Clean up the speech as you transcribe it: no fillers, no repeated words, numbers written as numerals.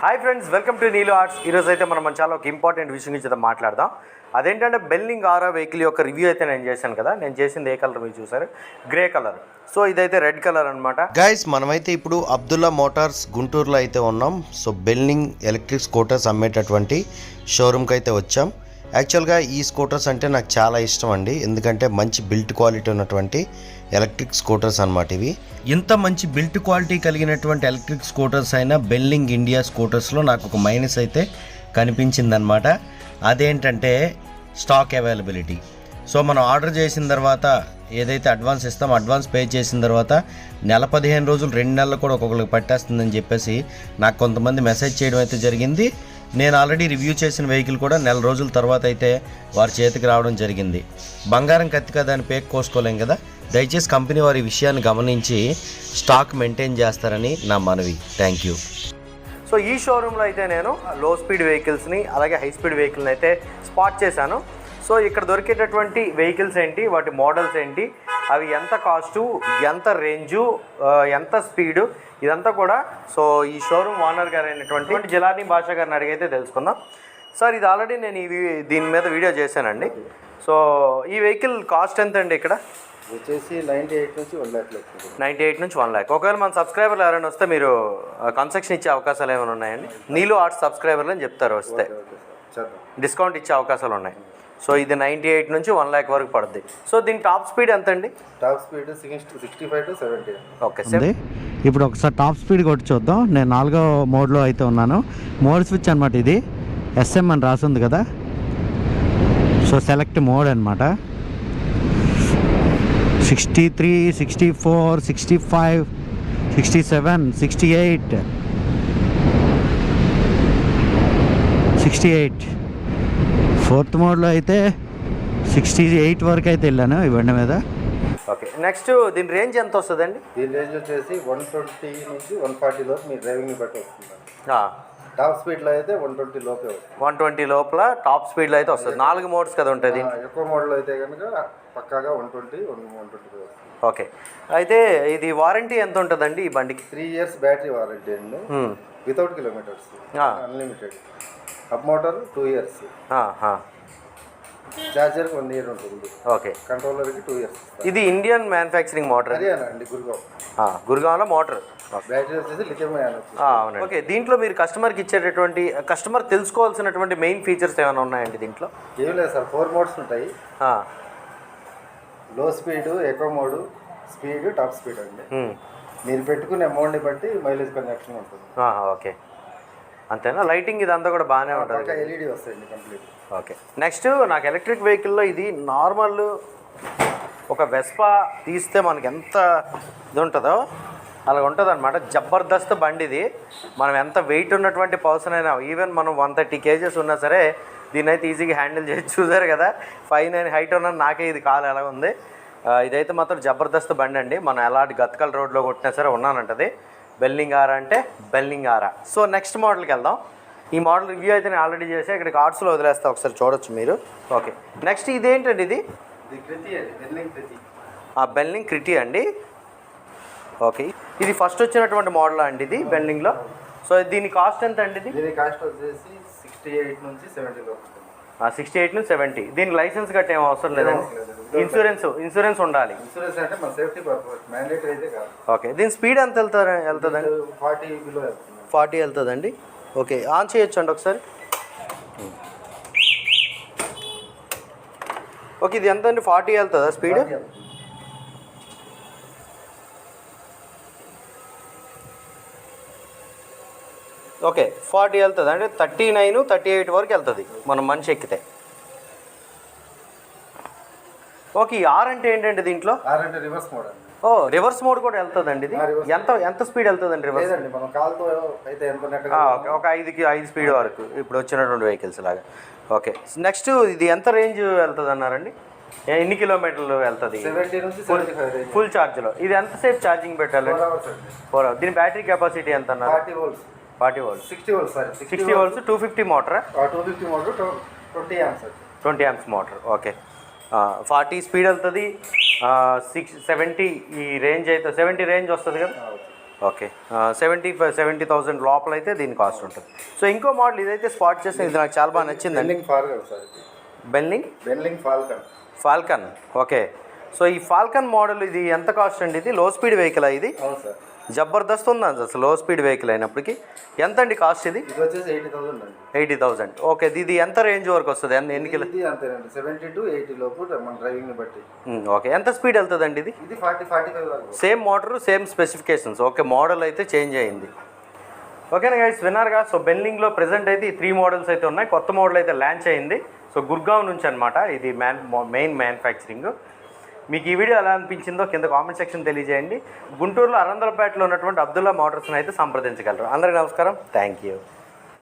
Hi friends, welcome to Neelu arts. ఈరోజు అయితే మనం చాలా ఒక ఇంపార్టెంట్ విషయం గురించి అయితే మాట్లాడదాం. అదేంటంటే బెల్లింగ్ ఆరా వెహికల్ యొక్క రివ్యూ అయితే నేను చేశాను కదా. నేను చేసింది ఏ కలర్ మీరు చూసారు, గ్రే కలర్. సో ఇదైతే రెడ్ కలర్ అనమాట. గైస్, మనమైతే ఇప్పుడు అబ్దుల్లా మోటార్స్ గుంటూరులో అయితే ఉన్నాం. సో బెల్లింగ్ ఎలక్ట్రిక్ స్కూటర్స్ అమ్మేటటువంటి షోరూమ్కి అయితే వచ్చాం. యాక్చువల్గా ఈ స్కూటర్స్ అంటే నాకు చాలా ఇష్టం అండి, ఎందుకంటే మంచి బిల్ట్ క్వాలిటీ ఉన్నటువంటి ఎలక్ట్రిక్ స్కూటర్స్ అన్నమాట ఇవి. ఇంత మంచి బిల్ట్ క్వాలిటీ కలిగినటువంటి ఎలక్ట్రిక్ స్కూటర్స్ అయినా బెల్లింగ్ ఇండియా స్కూటర్స్లో నాకు ఒక మైనస్ అయితే కనిపించిందనమాట. అదేంటంటే స్టాక్ అవైలబిలిటీ. సో మనం ఆర్డర్ చేసిన తర్వాత ఏదైతే అడ్వాన్స్ ఇస్తామో అడ్వాన్స్ పే చేసిన తర్వాత 15 రోజులు 2 నెలలు కూడా ఒక్కొక్కరికి పట్టేస్తుందని చెప్పేసి నాకు కొంతమంది మెసేజ్ చేయడం అయితే జరిగింది. నేను ఆల్రెడీ రివ్యూ చేసిన వెహికల్ కూడా 1 రోజుల తర్వాత అయితే వారి చేతికి రావడం జరిగింది. బంగారం కత్తి కదా అని పేక్ కోసుకోలేం కదా. దయచేసి కంపెనీ వారి విషయాన్ని గమనించి స్టాక్ మెయింటైన్ చేస్తారని నా మనవి. Thank you. సో ఈ షోరూంలో అయితే నేను లో స్పీడ్ వెహికల్స్ని అలాగే హై స్పీడ్ వెహికల్ని అయితే స్పాట్ చేశాను. సో ఇక్కడ దొరికేటటువంటి వెహికల్స్ ఏంటి, వాటి మోడల్స్ ఏంటి, అవి ఎంత కాస్టు, ఎంత రేంజు, ఎంత స్పీడు, ఇదంతా కూడా సో ఈ షోరూమ్ ఓనర్ గారు అయినటువంటి జిలానీ భాషా గారిని అడిగైతే తెలుసుకుందాం. సార్, ఇది ఆల్రెడీ నేను దీని మీద వీడియో చేశానండి. సో ఈ వెహికల్ కాస్ట్ ఎంత అండి? ఇక్కడ వచ్చేసి 98 నుంచి 1 లాక్. 98 నుంచి 1 లాక్. ఒకవేళ మన సబ్స్క్రైబర్లు ఎవరైనా వస్తే మీరు కన్సెషన్ ఇచ్చే అవకాశాలు ఏమైనా ఉన్నాయండి? నీలు ఆర్ట్స్ సబ్స్క్రైబర్లు అని చెప్తారు, వస్తే డిస్కౌంట్ ఇచ్చే అవకాశాలు ఉన్నాయి. సో ఇది 98 నుంచి 1 లాక్ వరకు పడుతుంది. సో దీని టాప్ స్పీడ్ ఎంత అండి? Top speed 65 to 70. Okay sir, ఇప్పుడు ఒకసారి టాప్ స్పీడ్ కొట్టి చూద్దాం. నేను 4వ మోడ్లో అయితే ఉన్నాను. మోడ్ స్విచ్ అనమాట ఇది. SM అని రాసింది కదా. సో సెలెక్ట్ మోడ్ అనమాట. 63, 64, 65, 67, 68, 68. 4th మోడ్లో అయితే 68 వరకు అయితే వెళ్ళాను ఈ బండి మీద. ఓకే, నెక్స్ట్ దీని రేంజ్ ఎంత వస్తుందండి? దీని రేంజ్ వచ్చేసి 120 నుంచి 140 లోపు మీ డ్రైవింగ్ని బట్టి వస్తుంది. టాప్ స్పీడ్లో అయితే 120 లోపే వస్తుంది. 120 లోపల టాప్ స్పీడ్లో అయితే వస్తుంది. 4 మోడ్స్ కదా ఉంటుంది. ఎక్కువ మోడల్ అయితే కనుక పక్కాగా 120 వస్తుంది. ఓకే, అయితే ఇది వారంటీ ఎంత ఉంటుందండి ఈ బండికి? 3 years బ్యాటరీ వారంటీ అండి, without kilometers, unlimited. Hub motor 2 years, చార్జర్కి 1 year ఉంటుంది. ఓకే, కంట్రోలర్కి 2 years. ఇది ఇండియన్ మ్యానుఫ్యాక్చరింగ్ మోటార్ అండి, గుర్గావ్లో మోటార్. బ్యాటరీ వచ్చేసి లిథియం అయాన్. అవునండి. ఓకే, దీంట్లో మీరు కస్టమర్కి ఇచ్చేటటువంటి కస్టమర్ తెలుసుకోవాల్సినటువంటి మెయిన్ ఫీచర్స్ ఏమైనా ఉన్నాయండి దీంట్లో? ఏం లేదు సార్, 4 మోడ్స్ ఉంటాయి. లో speed, echo mode, speed, top speed అండి. మీరు పెట్టుకునే మోడ్ని బట్టి మైలేజ్ కనెక్షన్ ఉంటుంది. ఓకే, అంతేనా? లైటింగ్ ఇదంతా కూడా బాగానే ఉంటుంది. LED వస్తాయండి కంప్లీట్. ఓకే, నెక్స్ట్ నాకు ఎలక్ట్రిక్ వెహికల్లో ఇది నార్మల్ ఒక వెస్పా తీస్తే మనకి ఎంత ఇది ఉంటుందో అలా ఉంటుంది అనమాట. జబర్దస్త్ బండి ఇది. మనం ఎంత వెయిట్ ఉన్నటువంటి పర్సన్ అయినా, ఈవెన్ మనం 130 kgs ఉన్నా సరే దీన్ని అయితే ఈజీగా హ్యాండిల్ చేసి చూసారు కదా. 5'9" హైట్ ఉన్న నాకే ఇది కాలు ఎలా ఉంది. ఇదైతే మాత్రం జబర్దస్త్ బండి అండి. మనం ఎలాంటి గత్కల్ రోడ్లో కొట్టినా సరే ఉన్నానంటది. బెల్లింగ్ ఆరా అంటే బెల్లింగ్ ఆరా. సో నెక్స్ట్ మోడల్కి వెళ్దాం. ఈ మోడల్ రివ్యూ అయితే నేను ఆల్రెడీ చేసి ఇక్కడ కార్డ్స్లో వదిలేస్తా, ఒకసారి చూడొచ్చు మీరు. ఓకే, నెక్స్ట్ ఇదేంటండి? ఇది బెల్లింగ్ క్రిటీ అండి. ఓకే, ఇది ఫస్ట్ వచ్చినటువంటి మోడల్ అండి ఇది బెల్లింగ్లో. సో దీని కాస్ట్ ఎంత అండి? దీని కాస్ట్ వచ్చేసి 68 నుంచి 70 లోపు. 68 నుంచి 70. దీనికి లైసెన్స్ గట్ట ఏం అవసరం లేదండి. ఇన్సూరెన్స్ ఉండాలి. ఇన్సూరెన్స్ అంటే మన సేఫ్టీ పర్పస్, మ్యాండేటరీ అయితే కాదు. ఓకే, దీని స్పీడ్ ఎంత వెళ్తుందండి? 40 బిలో వెళ్తుంది. 40 వెళ్తుందండి. ఓకే, ఆన్ చేయొచ్చు అండి ఒకసారి. ఓకే, ఇది ఎంత అండి? 40 వెళ్తుందా స్పీడ్? ఓకే, 40 వెళ్తుంది అంటే 39, 38 వరకు వెళ్తుంది మనం మనిషి ఎక్కితే. ఓకే, ఈ ఆర్ అంటే ఏంటండి దీంట్లో? ఆర్ అంటే రివర్స్ మోడ్ అండి. రివర్స్ మోడ్ కూడా వెళ్తుందండి ఇది. ఎంత స్పీడ్ వెళ్తుందండి రివర్స్? మనం కాల్తో అయితే ఎంత ఒక 5 స్పీడ్ వరకు ఇప్పుడు వచ్చినటువంటి వెహికల్స్ లాగా. ఓకే, నెక్స్ట్ ఇది ఎంత రేంజ్ వెళ్తుంది అన్నారండి? ఎన్ని కిలోమీటర్లు వెళ్తుంది? 70 నుంచి 75 ఫుల్ ఛార్జ్లో. ఇది ఎంతసేపు ఛార్జింగ్ పెట్టాలి? 4 hours. దీని బ్యాటరీ కెపాసిటీ ఎంత అన్నారు? 40 volts. 40 volts. 60 volts, sorry 60 volts. 250 మోటారా? 250 motor, 20 amps. 20 amps motor. Okay, 40 speed వెళ్తుంది. 70 ఈ రేంజ్ అయితే 70 రేంజ్ వస్తుంది కదా. ఓకే 70,000 లోపల అయితే దీని కాస్ట్ ఉంటుంది. సో ఇంకో మోడల్ ఇదైతే స్పాట్ చేసిన ఇది నాకు చాలా బాగా నచ్చిందండి. బెన్లింగ్ ఫాల్కన్ సార్ ఇది. Benling Falcon okay. సో ఈ ఫాల్కన్ మోడల్ ఇది ఎంత కాస్ట్ అండి? ఇది లో స్పీడ్ వెహికల్ ఇది? అవును సార్. జబర్దస్త్ ఉందండి అసలు లో స్పీడ్ వెహికల్ అయినప్పటికీ. ఎంత అండి కాస్ట్ ఇది? ఇది వచ్చేసి 80,000 అండి. 80,000 ఓకే. ఇది ఎంత రేంజ్ వరకు వస్తుంది? ఎన్ని కిలో? ఇది అంతేనండి 70 to 80 లోపు మన డ్రైవింగ్ని బట్టి. ఓకే. ఎంత స్పీడ్ వెళ్తుందండి ఇది? ఇది 40-45 దాకా. Same motor same specifications. Okay. Model అయితే చేంజ్ అయ్యింది. ఓకేనా గైస్, విన్నారుగా. సో బెన్లింగ్లో ప్రెజెంట్ అయితే ఈ 3 మోడల్స్ అయితే ఉన్నాయి. కొత్త మోడల్ అయితే లాంచ్ అయింది. సో గుర్గావ్ నుంచి అనమాట ఇది మెయిన్ మ్యానుఫ్యాక్చరింగ్. మీకు ఈ వీడియో ఎలా అనిపించిందో కింద కామెంట్ సెక్షన్ తెలియజేయండి. గుంటూరులో అరందలపేటలో ఉన్నటువంటి అబ్దుల్లా మోటార్స్ని అయితే సంప్రదించగలరు. అందరికీ నమస్కారం. Thank you.